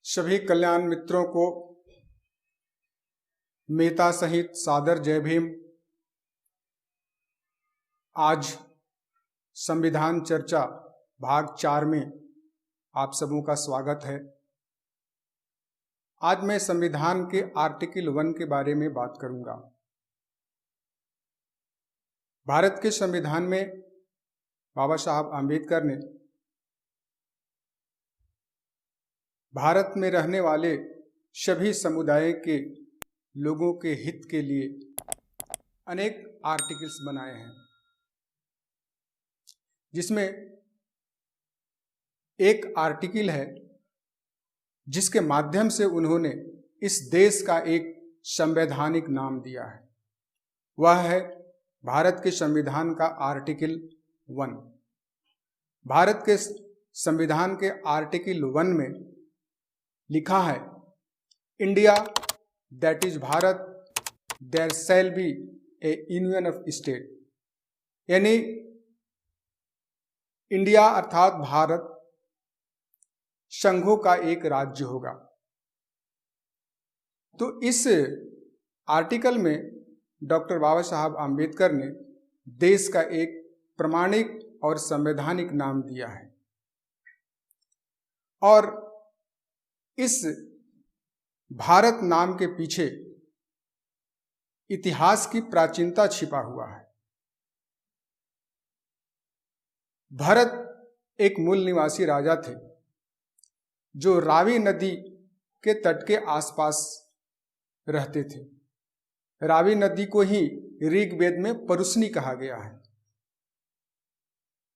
सभी कल्याण मित्रों को मेहता सहित सादर जय भीम। आज संविधान चर्चा भाग 4 में आप सबों का स्वागत है। आज मैं संविधान के आर्टिकल 1 के बारे में बात करूंगा। भारत के संविधान में बाबा साहब आम्बेडकर ने भारत में रहने वाले सभी समुदाय के लोगों के हित के लिए अनेक आर्टिकल्स बनाए हैं, जिसमें एक आर्टिकल है जिसके माध्यम से उन्होंने इस देश का एक संवैधानिक नाम दिया है। वह है भारत के संविधान का आर्टिकल 1। भारत के संविधान के आर्टिकल 1 में लिखा है, India that is Bharat there shall be a union of state. यानी इंडिया अर्थात भारत संघों का एक राज्य होगा। तो इस आर्टिकल में डॉक्टर बाबा साहब आम्बेडकर ने देश का एक प्रमाणिक और संवैधानिक नाम दिया है, और इस भारत नाम के पीछे इतिहास की प्राचीनता छिपा हुआ है। भरत एक मूल निवासी राजा थे जो रावी नदी के तट के आसपास रहते थे। रावी नदी को ही ऋग्वेद में परुशनी कहा गया है।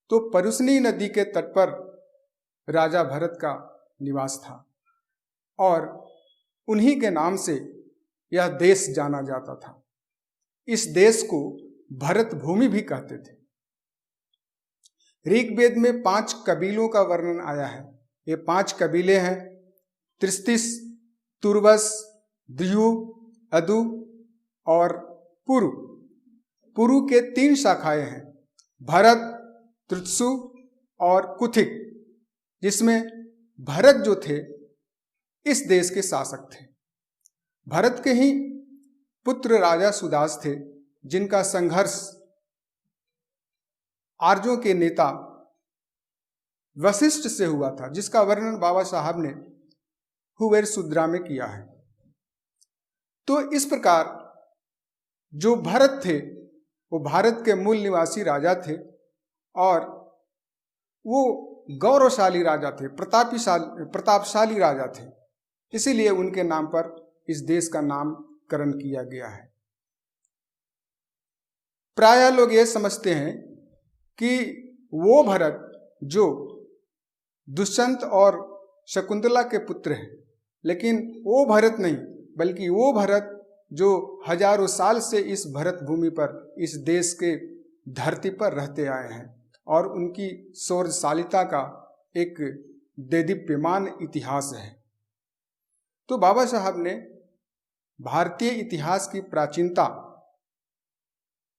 तो परुशनी नदी के तट पर राजा भरत का निवास था और उन्हीं के नाम से यह देश जाना जाता था। इस देश को भरत भूमि भी कहते थे। ऋग्वेद में 5 कबीलों का वर्णन आया है। ये 5 कबीले हैं, त्रिस्तिस, तुर्वस, द्यू, अदु और पुरु। पुरु के 3 शाखाएं हैं, भरत, त्रित्सु और कुथिक, जिसमें भरत जो थे इस देश के शासक थे। भरत के ही पुत्र राजा सुदास थे, जिनका संघर्ष आर्यों के नेता वशिष्ठ से हुआ था, जिसका वर्णन बाबा साहब ने हुवेर सुद्रा में किया है। तो इस प्रकार जो भरत थे वो भारत के मूल निवासी राजा थे, और वो गौरवशाली राजा थे, प्रतापशाली राजा थे। इसीलिए उनके नाम पर इस देश का नामकरण किया गया है। प्रायः लोग ये समझते हैं कि वो भरत जो दुष्यंत और शकुंतला के पुत्र हैं, लेकिन वो भरत नहीं, बल्कि वो भरत जो हजारों साल से इस भरत भूमि पर, इस देश के धरती पर रहते आए हैं, और उनकी शौर्यशालिता का एक देदीप्यमान इतिहास है। तो बाबा साहब ने भारतीय इतिहास की प्राचीनता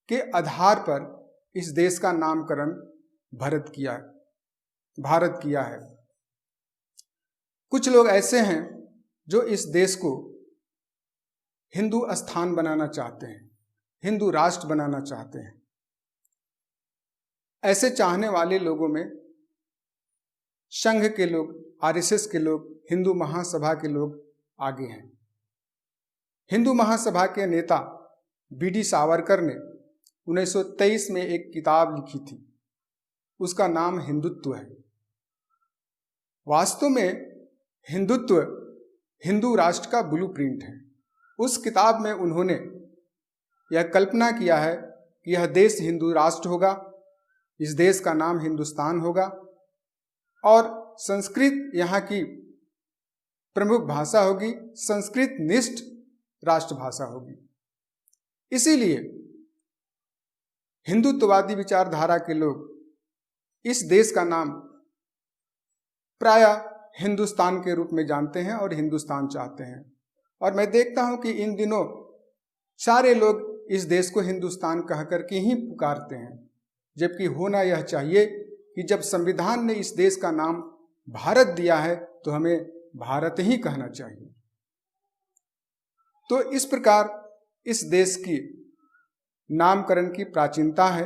के आधार पर इस देश का नामकरण भारत किया है। कुछ लोग ऐसे हैं जो इस देश को हिंदू स्थान बनाना चाहते हैं, हिंदू राष्ट्र बनाना चाहते हैं। ऐसे चाहने वाले लोगों में संघ के लोग, आरएसएस के लोग, हिंदू महासभा के लोग आगे हैं। हिंदू महासभा के नेता बीडी सावरकर ने 1923 में एक किताब लिखी थी, उसका नाम हिंदुत्व है। वास्तव में हिंदुत्व हिंदू राष्ट्र का ब्लूप्रिंट है। उस किताब में उन्होंने यह कल्पना किया है कि यह देश हिंदू राष्ट्र होगा, इस देश का नाम हिंदुस्तान होगा, और संस्कृत यहाँ की प्रमुख भाषा होगी, संस्कृत निष्ठ राष्ट्रभाषा होगी। इसीलिए हिंदुत्ववादी विचारधारा के लोग इस देश का नाम प्रायः हिंदुस्तान के रूप में जानते हैं और हिंदुस्तान चाहते हैं। और मैं देखता हूं कि इन दिनों सारे लोग इस देश को हिंदुस्तान कहकर के ही पुकारते हैं, जबकि होना यह चाहिए कि जब संविधान ने इस देश का नाम भारत दिया है तो हमें भारत ही कहना चाहिए। तो इस प्रकार इस देश की नामकरण की प्राचीनता है।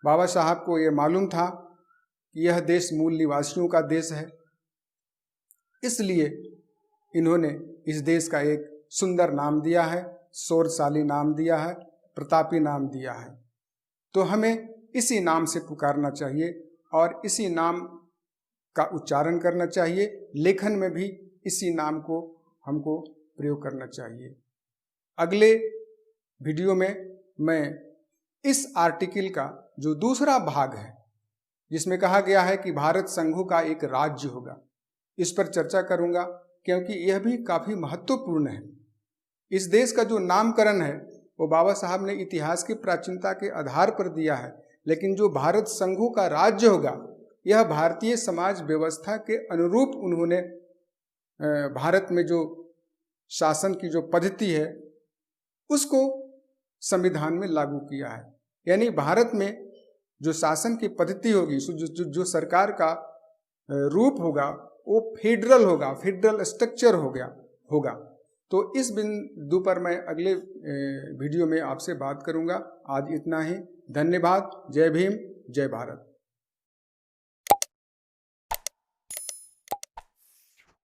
बाबा साहब को यह मालूम था कि यह देश मूल निवासियों का देश है, इसलिए इन्होंने इस देश का एक सुंदर नाम दिया है, शौर्यशाली नाम दिया है, प्रतापी नाम दिया है। तो हमें इसी नाम से पुकारना चाहिए और इसी नाम का उच्चारण करना चाहिए। लेखन में भी इसी नाम को हमको प्रयोग करना चाहिए। अगले वीडियो में मैं इस आर्टिकल का जो दूसरा भाग है, जिसमें कहा गया है कि भारत संघों का एक राज्य होगा, इस पर चर्चा करूंगा, क्योंकि यह भी काफी महत्वपूर्ण है। इस देश का जो नामकरण है वो बाबा साहब ने इतिहास की प्राचीनता के आधार पर दिया है, लेकिन जो भारत संघों का राज्य होगा यह भारतीय समाज व्यवस्था के अनुरूप उन्होंने भारत में जो शासन की जो पद्धति है उसको संविधान में लागू किया है। यानी भारत में जो शासन की पद्धति होगी, जो सरकार का रूप होगा वो फेडरल होगा, फेडरल स्ट्रक्चर होगा। तो इस बिंदु पर मैं अगले वीडियो में आपसे बात करूंगा। आज इतना ही। धन्यवाद। जय भीम, जय भारत।